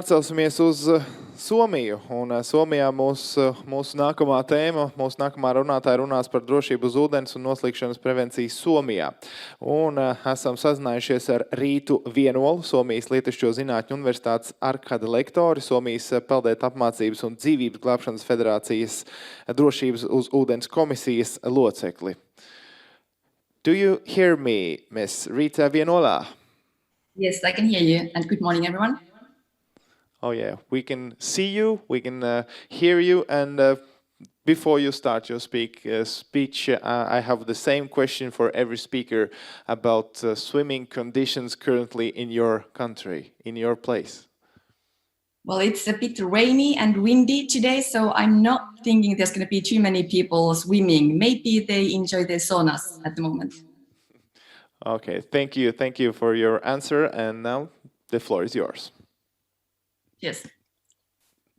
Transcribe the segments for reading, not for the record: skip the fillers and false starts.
Atcelsimies uz Somiju, un Somijā mūsu nākamā tēma, mūsu nākamā runātāja runās par drošību uz ūdens un noslīkšanas prevenciju Somijā. Un esam sazinājušies ar Rītu Vienolu, Somijas LIETIŠEO Zinātņu Universitātes ARCADA lektori, Somijas PELDētu un Dzīvības glābšanas Federācijas Drošības uz ūdens komisijas locekli. Do you hear me, Miss Rīta Vienola? Yes, I can hear you, and good morning, everyone. Oh yeah, we can see you, we can hear you, and before you start your speech, I have the same question for every speaker about swimming conditions currently in your country, in your place. Well, it's a bit rainy and windy today, so I'm not thinking there's going to be too many people swimming. Maybe they enjoy their saunas at the moment. Okay, thank you for your answer, and now the floor is yours. Yes,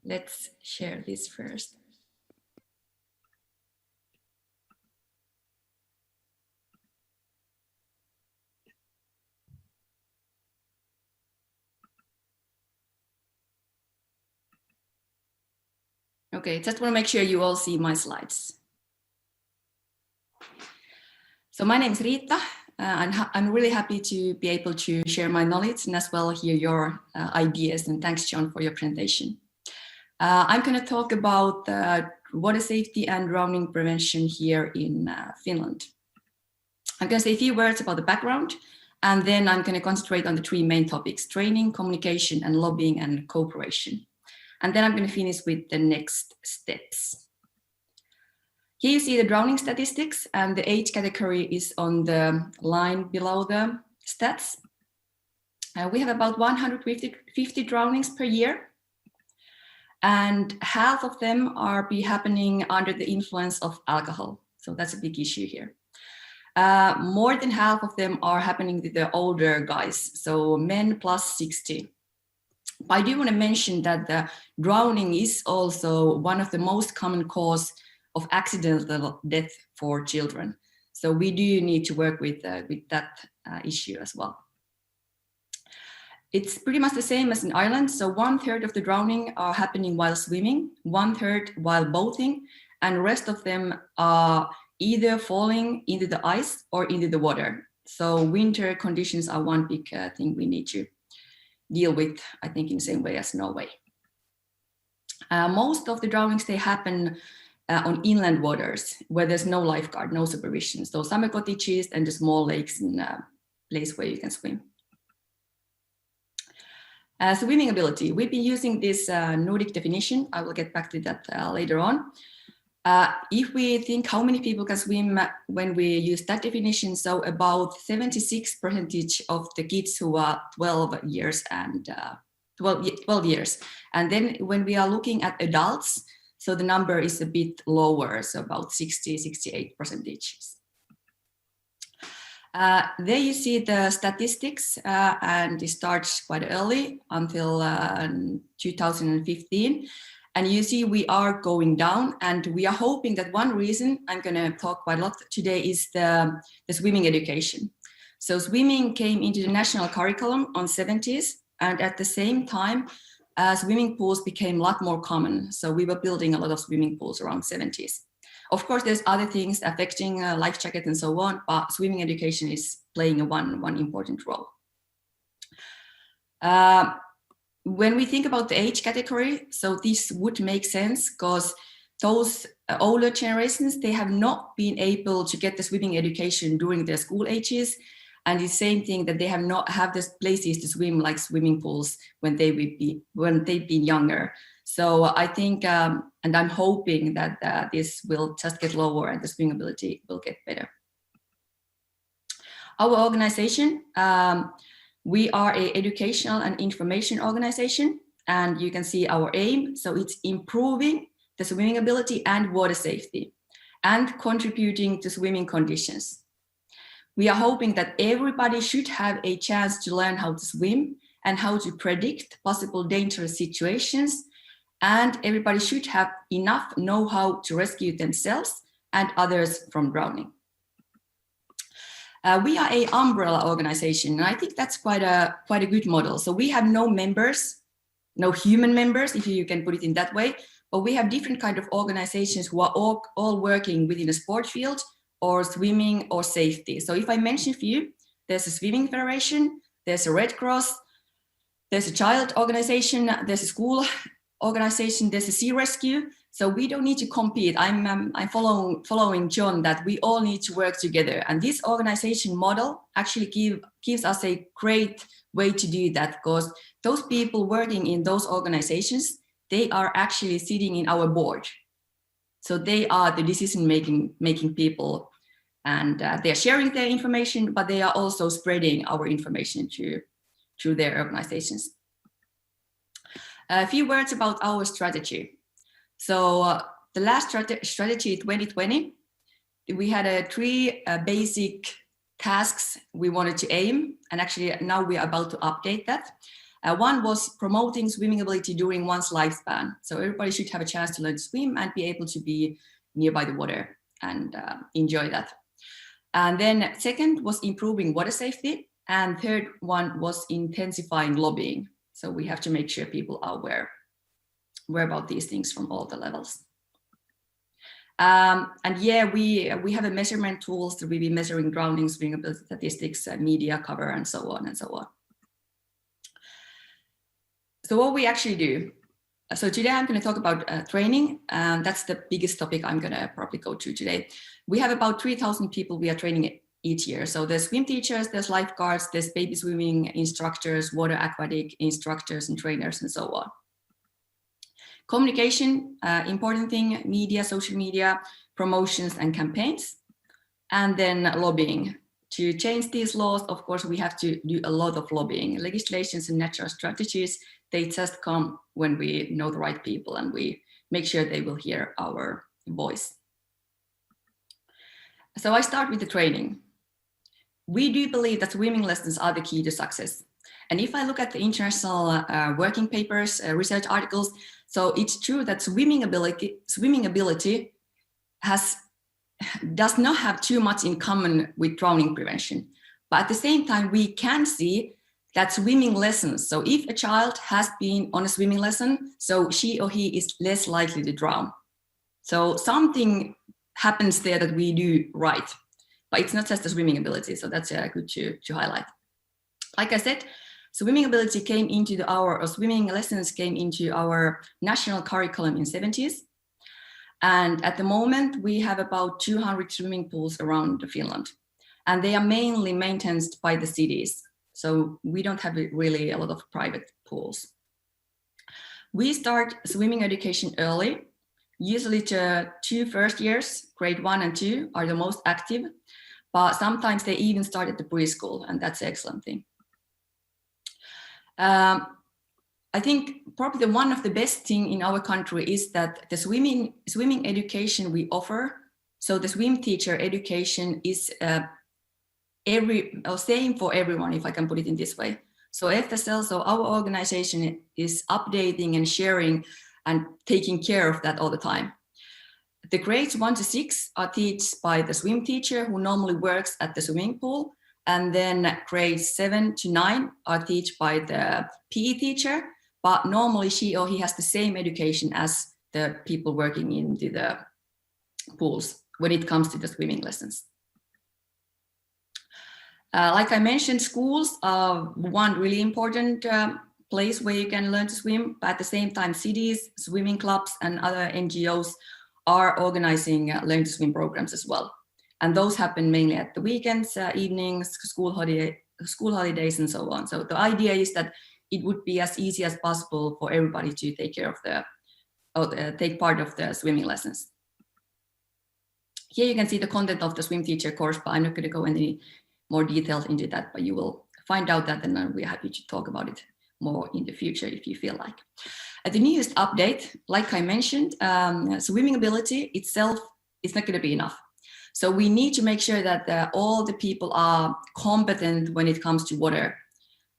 let's share this first. Okay, just want to make sure you all see my slides. So my name is Rīta. I'm really happy to be able to share my knowledge and as well hear your ideas, and thanks, John, for your presentation. I'm going to talk about water safety and drowning prevention here in Finland. I'm going to say a few words about the background, and then I'm going to concentrate on the three main topics: training, communication, and lobbying and cooperation. And then I'm going to finish with the next steps. Here you see the drowning statistics, and the age category is on the line below the stats. We have about 150 drownings per year, and half of them are happening under the influence of alcohol. So that's a big issue here. More than half of them are happening to the older guys, so men plus 60. But I do want to mention that the drowning is also one of the most common cause of accidental death for children. So we do need to work with that issue as well. It's pretty much the same as in Ireland. So 1/3 of the drowning are happening while swimming, 1/3 while boating, and the rest of them are either falling into the ice or into the water. So winter conditions are one big thing we need to deal with, I think, in the same way as Norway. Most of the drownings, they happen on inland waters where there's no lifeguard, no supervision. So summer cottages and the small lakes in a place where you can swim. Swimming ability. We've been using this Nordic definition. I will get back to that later on. If we think how many people can swim when we use that definition, so about 76% of the kids who are 12 years and 12 years. And then when we are looking at adults, so the number is a bit lower, so about 68%. There you see the statistics, and it starts quite early until 2015. And you see we are going down, and we are hoping that one reason, I'm going to talk quite a lot today, is the swimming education. So swimming came into the national curriculum on 70s, and at the same time, swimming pools became a lot more common. So we were building a lot of swimming pools around 70s. Of course, there's other things affecting life jacket and so on, but swimming education is playing one important role. When we think about the age category, so this would make sense because those older generations, they have not been able to get the swimming education during their school ages. And the same thing that they have not have these places to swim like swimming pools when they've been younger. So I think, and I'm hoping that this will just get lower and the swimming ability will get better. Our organization, we are an educational and information organization, and you can see our aim. So it's improving the swimming ability and water safety and contributing to swimming conditions. We are hoping that everybody should have a chance to learn how to swim and how to predict possible dangerous situations. And everybody should have enough know-how to rescue themselves and others from drowning. We are an umbrella organization, and I think that's quite a good model. So we have no members no human members, if you can put it in that way, but we have different kind of organizations who are all working within a sport field or swimming or safety. So if I mention a few, there's a swimming federation, there's a Red Cross, there's a child organization, there's a school organization, there's a sea rescue. So we don't need to compete. I'm following John that we all need to work together. And this organization model actually gives us a great way to do that, because those people working in those organizations, they are actually sitting in our board. So they are the decision-making people, and they are sharing their information, but they are also spreading our information through their organizations. A few words about our strategy. So the last strategy 2020, we had three basic tasks we wanted to aim, and actually now we are about to update that. One was promoting swimming ability during one's lifespan. So everybody should have a chance to learn to swim and be able to be nearby the water and enjoy that. And then second was improving water safety. And third one was intensifying lobbying. So we have to make sure people are aware about these things from all the levels. And yeah, we have a measurement tools to be measuring drowning, swimming ability statistics, media cover, and so on and so on. So what we actually do. So today I'm going to talk about training. That's the biggest topic I'm going to probably go through today. We have about 3,000 people we are training each year. So there's swim teachers, there's lifeguards, there's baby swimming instructors, water aquatic instructors and trainers, and so on. Communication, important thing, media, social media, promotions and campaigns, and then lobbying. To change these laws, of course, we have to do a lot of lobbying. Legislations and natural strategies, they just come when we know the right people and we make sure they will hear our voice. So I start with the training. We do believe that swimming lessons are the key to success. And if I look at the international working papers, research articles, so it's true that swimming ability does not have too much in common with drowning prevention. But at the same time, we can see that swimming lessons, so if a child has been on a swimming lesson, so she or he is less likely to drown. So something happens there that we do right, but it's not just the swimming ability. So that's good to highlight. Like I said, swimming ability came into swimming lessons came into our national curriculum in the 70s. And at the moment, we have about 200 swimming pools around Finland. And they are mainly maintained by the cities. So we don't have really a lot of private pools. We start swimming education early. Usually the 2 first years, grade 1 and 2, are the most active. But sometimes they even start at the preschool, and that's an excellent thing. I think probably one of the best thing in our country is that the swimming education we offer, so the swim teacher education is same for everyone, if I can put it in this way. So FSL, so our organization is updating and sharing and taking care of that all the time. The grades 1 to 6 are taught by the swim teacher who normally works at the swimming pool. And then grades 7 to 9 are taught by the PE teacher, but normally she or he has the same education as the people working into the pools when it comes to the swimming lessons. Like I mentioned, schools are one really important place where you can learn to swim, but at the same time, cities, swimming clubs, and other NGOs are organizing learn to swim programs as well. And those happen mainly at the weekends, evenings, school holidays, and so on. So the idea is that it would be as easy as possible for everybody to take care of take part of the swimming lessons. Here you can see the content of the swim teacher course, but I'm not going to go any more details into that, but you will find out that, and we're happy to talk about it more in the future if you feel like. At the newest update, like I mentioned, swimming ability itself is not going to be enough. So we need to make sure that all the people are competent when it comes to water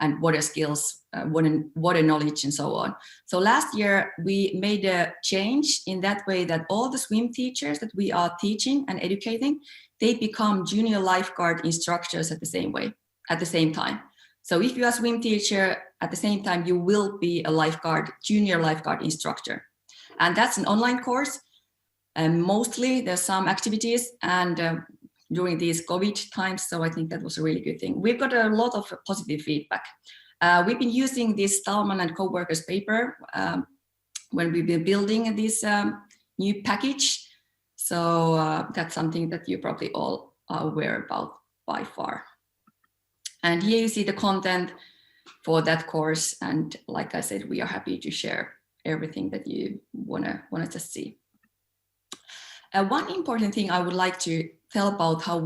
and water skills, water knowledge, and so on. So last year, we made a change in that way that all the swim teachers that we are teaching and educating, they become junior lifeguard instructors at the same time. So if you are a swim teacher, at the same time, you will be a lifeguard, junior lifeguard instructor. And that's an online course. And mostly there's some activities and during these COVID times. So I think that was a really good thing. We've got a lot of positive feedback. We've been using this Stallman and co-workers paper when we've been building this new package. So that's something that you probably all are aware about by far. And here you see the content for that course. And like I said, we are happy to share everything that you wanna just see. One important thing I would like to tell about how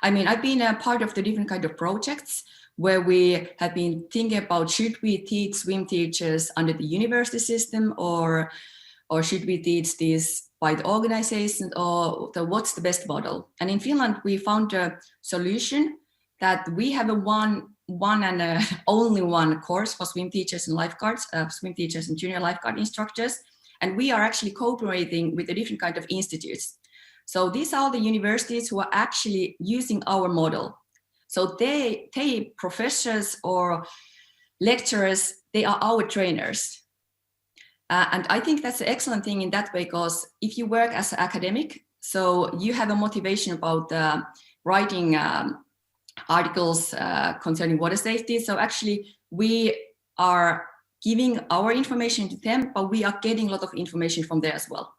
I've been a part of the different kind of projects where we have been thinking about, should we teach swim teachers under the university system or should we teach this by the organization, or what's the best model? And in Finland, we found a solution that we have a one and only one course for swim teachers and lifeguards, swim teachers and junior lifeguard instructors. And we are actually cooperating with the different kind of institutes. So these are the universities who are actually using our model. So they professors or lecturers, they are our trainers. And I think that's an excellent thing in that way, because if you work as an academic, so you have a motivation about writing articles concerning water safety. So actually we are giving our information to them, but we are getting a lot of information from there as well.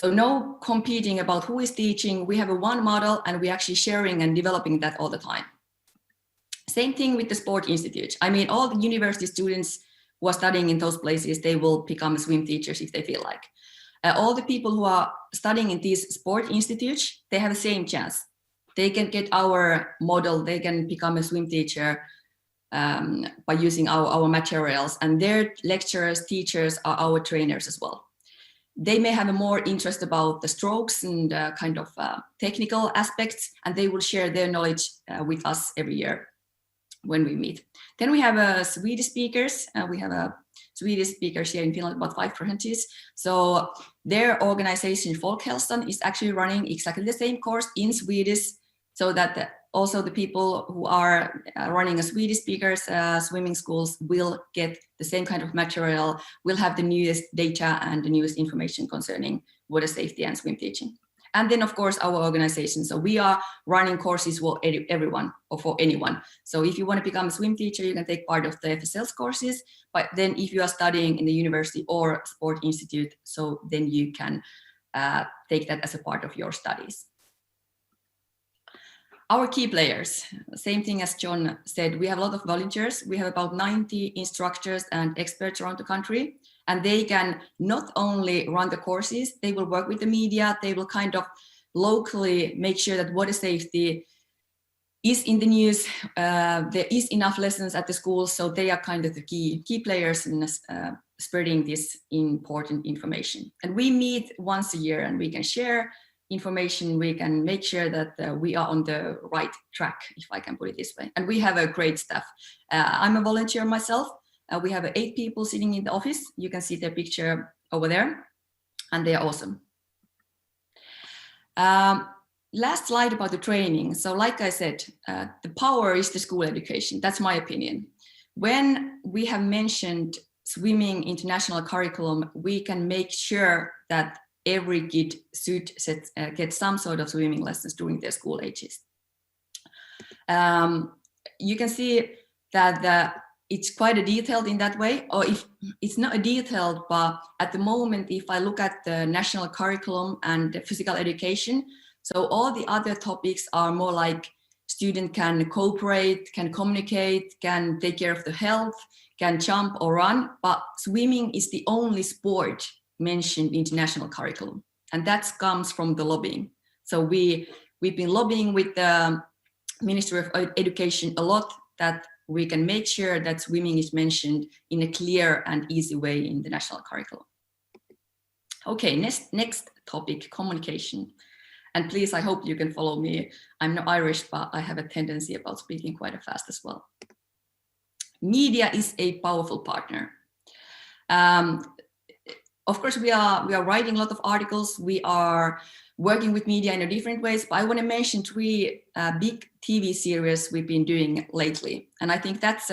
So no competing about who is teaching. We have a one model and we're actually sharing and developing that all the time. Same thing with the sport institute. I mean, all the university students who are studying in those places, they will become swim teachers if they feel like. All the people who are studying in these sport institutes, they have the same chance. They can get our model, they can become a swim teacher by using our materials, and their lecturers, teachers are our trainers as well. They may have a more interest about the strokes and kind of technical aspects, and they will share their knowledge with us every year when we meet. Then we have Swedish speakers. We have Swedish speakers here in Finland, about 5 branches. So their organization, Folkhälsan, is actually running exactly the same course in Swedish, so that also the people who are running a Swedish speakers swimming schools will get the same kind of material, will have the newest data and the newest information concerning water safety and swim teaching. And then of course our organization. So we are running courses for everyone or for anyone. So if you want to become a swim teacher, you can take part of the FSL's courses, but then if you are studying in the university or sport institute, so then you can take that as a part of your studies. Our key players, same thing as John said, we have a lot of volunteers. We have about 90 instructors and experts around the country, and they can not only run the courses, they will work with the media, they will kind of locally make sure that water safety is in the news, there is enough lessons at the schools, so they are kind of the key players in spreading this important information. And we meet once a year and we can share information, we can make sure that we are on the right track, if I can put it this way. And we have a great staff. I'm a volunteer myself. We have 8 people sitting in the office. You can see their picture over there, and they are awesome. Last slide about the training. So like I said, the power is the school education. That's my opinion. When we have mentioned swimming international curriculum, we can make sure that every kid should get some sort of swimming lessons during their school ages. You can see that it's quite a detailed in that way, or if it's not a detailed, but at the moment, if I look at the national curriculum and the physical education, so all the other topics are more like student can cooperate, can communicate, can take care of the health, can jump or run, but swimming is the only sport mentioned international curriculum, and that comes from the lobbying. So we've been lobbying with the Ministry of Education a lot that we can make sure that swimming is mentioned in a clear and easy way in the national curriculum. Okay, next topic, communication. And please, I hope you can follow me. I'm not Irish, but I have a tendency about speaking quite fast as well. Media is a powerful partner. Of course, we are writing a lot of articles. We are working with media in a different ways, but I want to mention 3 big TV series we've been doing lately. And I think that's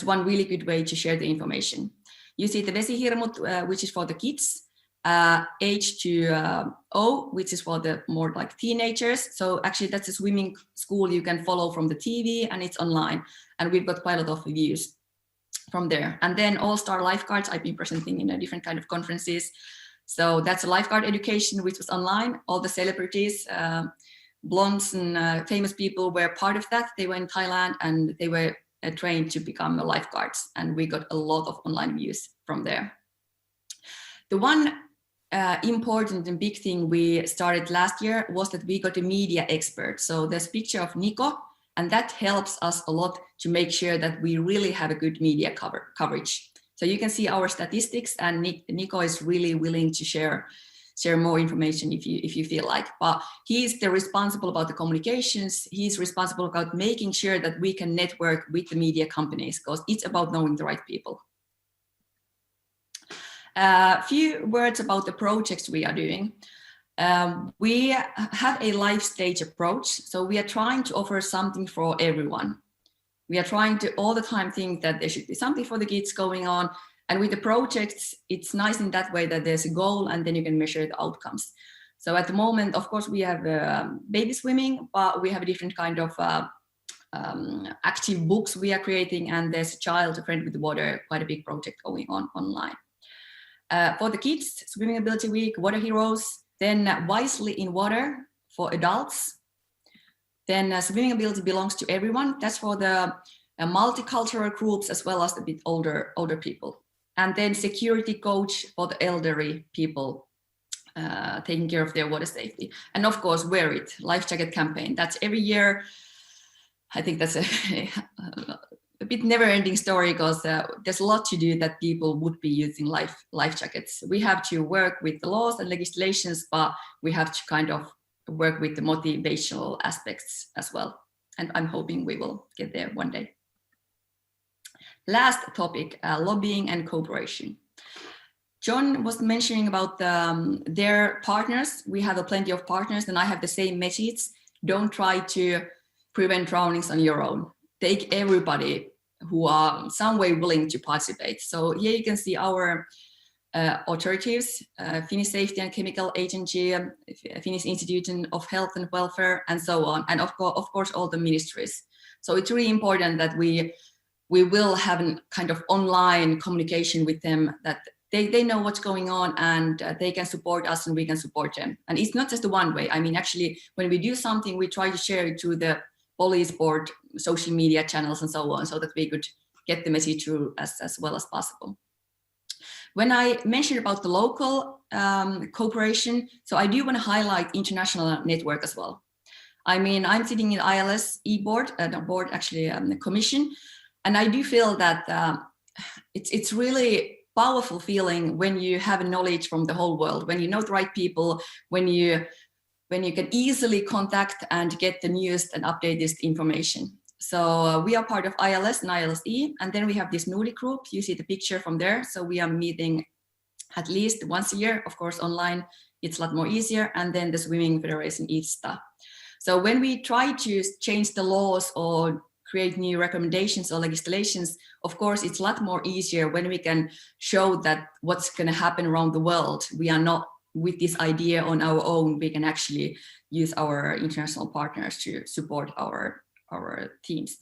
one really good way to share the information. You see the Vesihirmut, which is for the kids, H2O, which is for the more like teenagers. So actually that's a swimming school you can follow from the TV, and it's online. And we've got quite a lot of views from there. And then All-Star Lifeguards, I've been presenting in a different kind of conferences. So that's a lifeguard education, which was online. All the celebrities, blondes and famous people were part of that. They were in Thailand and they were trained to become lifeguards. And we got a lot of online views from there. The one important and big thing we started last year was that we got a media expert. So there's a picture of Nico, and that helps us a lot to make sure that we really have a good media coverage. So you can see our statistics, and Nico is really willing to share more information if you feel like. But he's the responsible about the communications. He's responsible about making sure that we can network with the media companies, because it's about knowing the right people. A few words about the projects we are doing. We have a life stage approach. So we are trying to offer something for everyone. We are trying to all the time think that there should be something for the kids going on. And with the projects, it's nice in that way that there's a goal and then you can measure the outcomes. So at the moment, of course, we have baby swimming, but we have a different kind of active books we are creating. And there's a child, a friend with the water, quite a big project going on online. For the kids, Swimming Ability Week, Water Heroes, then Wisely in Water for adults. Then Swimming Ability Belongs to Everyone. That's for the multicultural groups as well as a bit older people. And then Security Coach for the elderly people, taking care of their water safety. And of course, Wear It, Life Jacket campaign. That's every year. I think that's a bit never-ending story, because there's a lot to do that people would be using life jackets. We have to work with the laws and legislations, but we have to kind of work with the motivational aspects as well. And I'm hoping we will get there one day. Last topic, lobbying and cooperation. John was mentioning about their partners. We have plenty of partners, and I have the same message. Don't try to prevent drownings on your own. Take everybody who are some way willing to participate. So here you can see our authorities, Finnish Safety and Chemical Agency, Finnish Institute of Health and Welfare, and so on. And of course, all the ministries. So it's really important that we will have a kind of online communication with them, that they know what's going on and they can support us and we can support them. And it's not just the one way. I mean, actually, when we do something, we try to share it through the police board, social media channels, and so on, so that we could get the message through as well as possible. When I mentioned about the local cooperation, so I do want to highlight international network as well. I mean, I'm sitting in ILSE board, the commission, and I do feel that it's really powerful feeling when you have knowledge from the whole world, when you know the right people, when you can easily contact and get the newest and updated information. So we are part of ILS and ILSE, and then we have this Nordic group. You see the picture from there. So we are meeting at least once a year. Of course, online, it's a lot more easier. And then the Swimming Federation RIITTA. So when we try to change the laws or create new recommendations or legislations, of course, it's a lot more easier when we can show that what's going to happen around the world. We are not with this idea on our own. We can actually use our international partners to support our teams.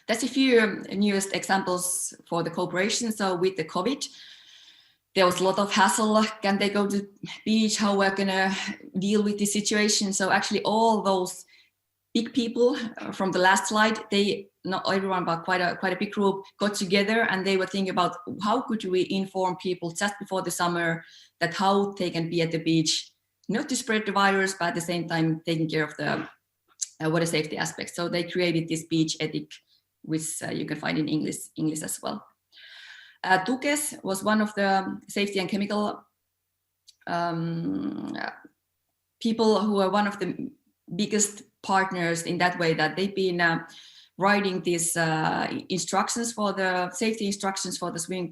That's a few newest examples for the cooperation. So with the COVID, there was a lot of hassle. Can they go to the beach? How we're gonna deal with this situation? So actually all those big people from the last slide, not everyone, but quite a big group got together, and they were thinking about how could we inform people just before the summer that how they can be at the beach, not to spread the virus, but at the same time taking care of the water safety aspects. So they created this beach ethic, which you can find in English as well. Tukes was one of the safety and chemical people who are one of the biggest partners in that way, that they've been writing these instructions for the safety instructions for the swimming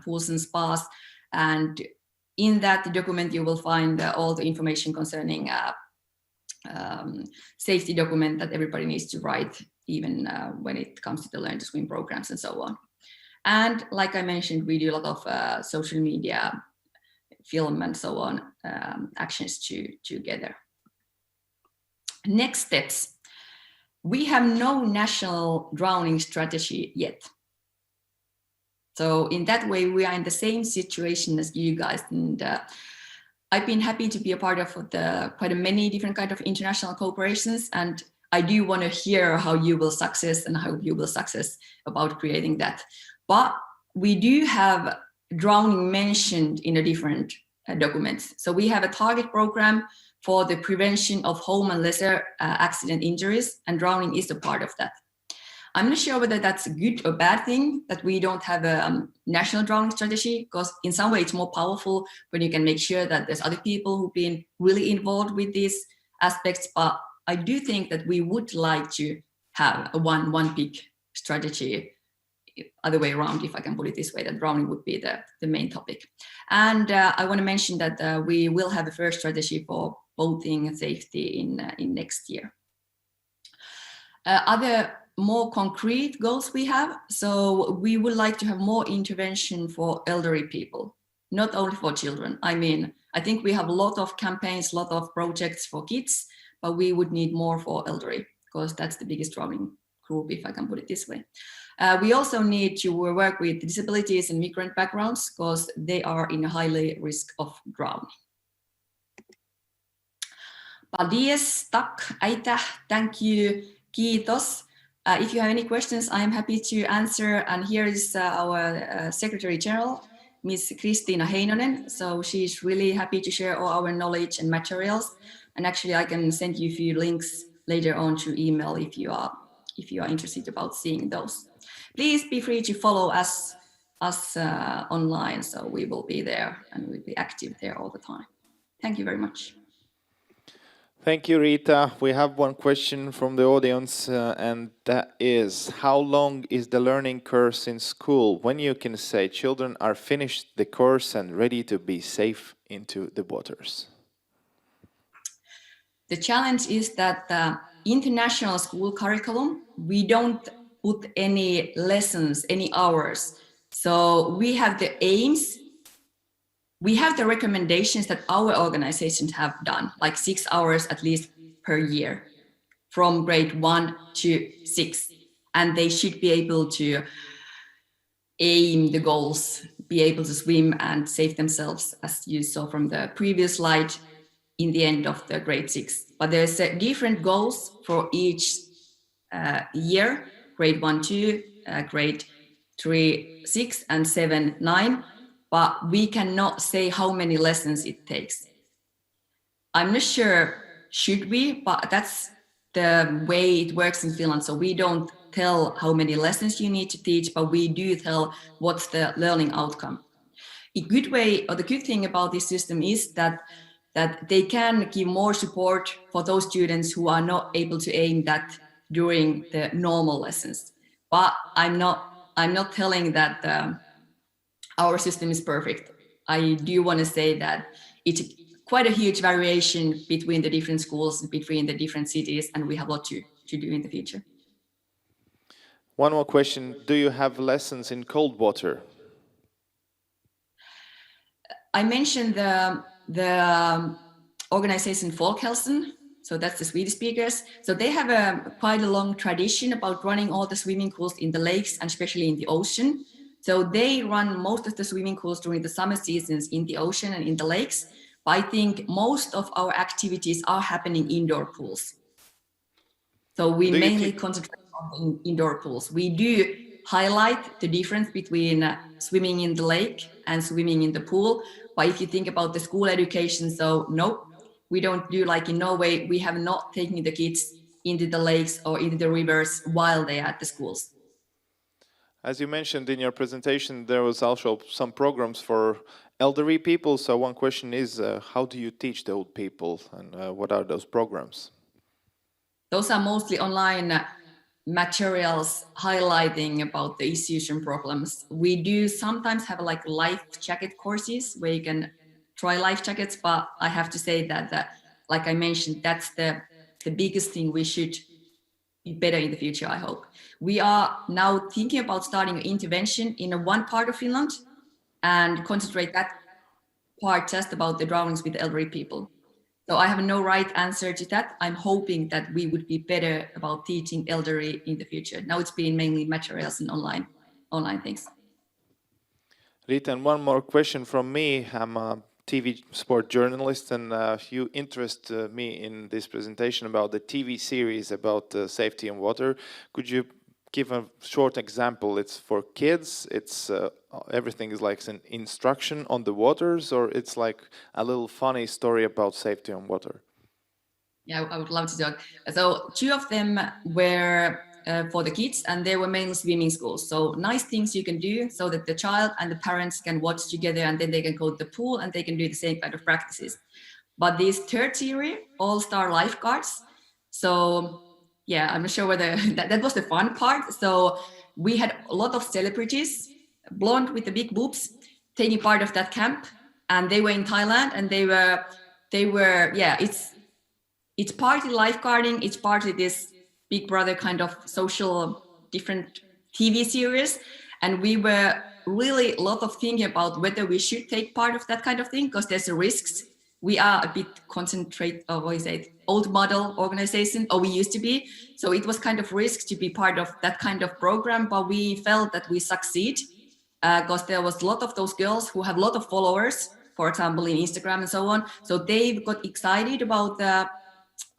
pools and spas, and In that document, you will find all the information concerning safety document that everybody needs to write, even when it comes to the Learn to Swim programs and so on. And like I mentioned, we do a lot of social media, film and so on, actions together. Next steps. We have no national drowning strategy yet. So in that way, we are in the same situation as you guys. And I've been happy to be a part of quite many different kind of international cooperations. And I do want to hear how you will success and how you will success about creating that. But we do have drowning mentioned in a different documents. So we have a target program for the prevention of home and lesser accident injuries, and drowning is a part of that. I'm not sure whether that's a good or bad thing that we don't have a national drowning strategy, because in some way it's more powerful when you can make sure that there's other people who've been really involved with these aspects. But I do think that we would like to have a one big strategy, other way around, if I can put it this way, that drowning would be the main topic. And I want to mention that we will have a first strategy for boating and safety in next year. Other more concrete goals we have. So we would like to have more intervention for elderly people, not only for children. I mean, I think we have a lot of campaigns, a lot of projects for kids, but we would need more for elderly, because that's the biggest drowning group, if I can put it this way. We also need to work with disabilities and migrant backgrounds, because they are in a highly risk of drowning. Paldies, tak, aitäh, thank you, kiitos. If you have any questions, I am happy to answer. And here is our Secretary General, Ms. Kristiina Heinonen. So she's really happy to share all our knowledge and materials. And actually, I can send you a few links later on to email if you are interested about seeing those. Please be free to follow us online. So we will be there and we'll be active there all the time. Thank you very much. Thank you, Rita. We have one question from the audience, and that is, how long is the learning course in school when you can say children are finished the course and ready to be safe into the waters? The challenge is that the international school curriculum, we don't put any lessons, any hours. So we have the aims. We have the recommendations that our organizations have done, like 6 hours at least per year from grade 1 to 6. And they should be able to aim the goals, be able to swim and save themselves, as you saw from the previous slide, in the end of the grade 6. But there's different goals for each year, grade 1, 2, grade 3, 6, and 7, 9. But we cannot say how many lessons it takes. I'm not sure, should we, but that's the way it works in Finland. So we don't tell how many lessons you need to teach, but we do tell what's the learning outcome. A good way, or the good thing about this system is that they can give more support for those students who are not able to aim that during the normal lessons. But I'm not telling that our system is perfect. I do want to say that it's quite a huge variation between the different schools, between the different cities, and we have a lot to do in the future. One more question. Do you have lessons in cold water? I mentioned the organization Folkhälsan, so that's the Swedish speakers. So they have quite a long tradition about running all the swimming pools in the lakes and especially in the ocean. So they run most of the swimming pools during the summer seasons in the ocean and in the lakes. But I think most of our activities are happening indoor pools. So we mainly concentrate on the indoor pools. We do highlight the difference between swimming in the lake and swimming in the pool. But if you think about the school education, so no, we don't do like in Norway, we have not taken the kids into the lakes or into the rivers while they are at the schools. As you mentioned in your presentation, there was also some programs for elderly people. So one question is, how do you teach the old people, and what are those programs? Those are mostly online materials highlighting about the issues and problems. We do sometimes have like life jacket courses where you can try life jackets, but I have to say that like I mentioned, that's the biggest thing we should be better in the future, I hope. We are now thinking about starting an intervention in one part of Finland and concentrate that part just about the drownings with elderly people. So I have no right answer to that. I'm hoping that we would be better about teaching elderly in the future. Now it's been mainly materials and online things. Rita, and one more question from me. I'm a TV sport journalist, and you interest me in this presentation about the TV series about safety on water. Could you give a short example? It's for kids, it's everything is like an instruction on the waters, or it's like a little funny story about safety on water? Yeah, I would love to talk. So 2 of them were for the kids, and they were mainly swimming schools. So nice things you can do so that the child and the parents can watch together, and then they can go to the pool and they can do the same kind of practices. But this third series, all-star lifeguards. So yeah, I'm not sure whether that was the fun part. So we had a lot of celebrities, blonde with the big boobs, taking part of that camp, and they were in Thailand, and they were yeah, it's partly lifeguarding, it's partly this Big Brother kind of social different TV series, and we were really a lot of thinking about whether we should take part of that kind of thing, because there's a risks. We are a bit old model organization, or we used to be. So it was kind of risk to be part of that kind of program, but we felt that we succeed because there was a lot of those girls who have a lot of followers, for example, in Instagram and so on. So they got excited about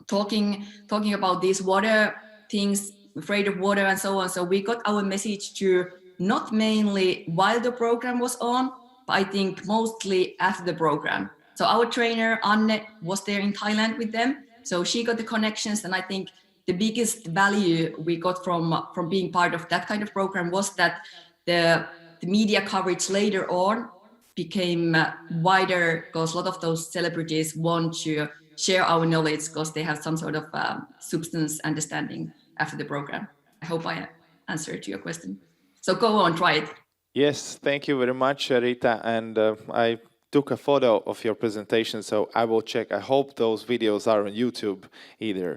talking about these water things, afraid of water and so on. So we got our message to not mainly while the program was on, but I think mostly after the program. So our trainer, Anne, was there in Thailand with them. So she got the connections, and I think the biggest value we got from being part of that kind of program was that the media coverage later on became wider, because a lot of those celebrities want to share our knowledge because they have some sort of substance understanding after the program. I hope I answered your question. So go on, try it. Yes, thank you very much, Rita. And I took a photo of your presentation, so I will check. I hope those videos are on YouTube either.